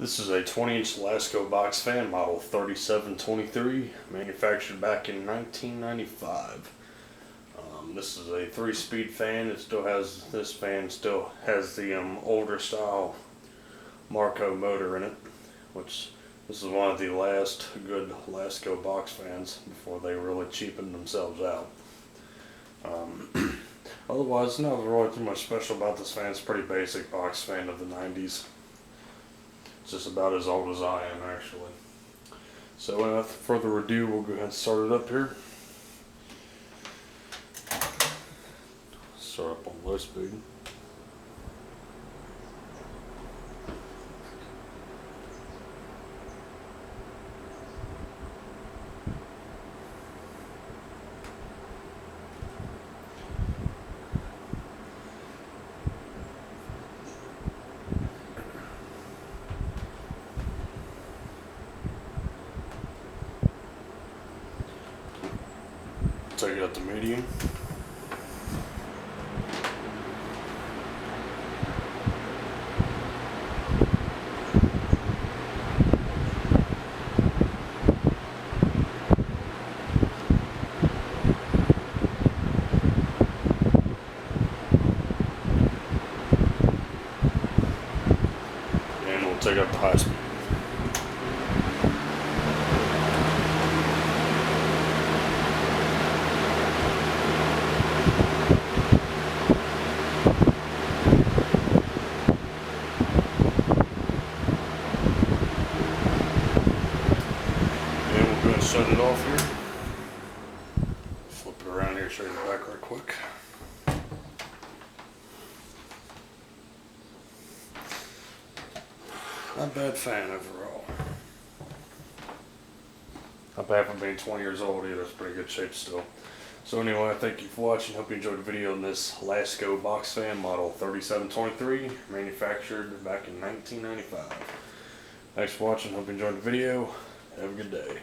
This is a 20-inch Lasko box fan, model 3723, manufactured back in 1995. This is a 3-speed fan. This fan still has the older style Marco motor in it, which this is one of the last good Lasko box fans before they really cheapened themselves out. Otherwise, not really too much special about this fan. It's a pretty basic box fan of the 90s. It's just about as old as I am, actually. So without further ado, we'll go ahead and start it up here. Start up on low speed. Take it up to medium. And we'll take it up to high speed. Shut it off here. Flip it around here, show you the back right quick. Not a bad fan overall. Not bad for being 20 years old either. It's pretty good shape still. So anyway, thank you for watching. Hope you enjoyed the video on this Lasko box fan model 3723, manufactured back in 1995. Thanks for watching. Hope you enjoyed the video. Have a good day.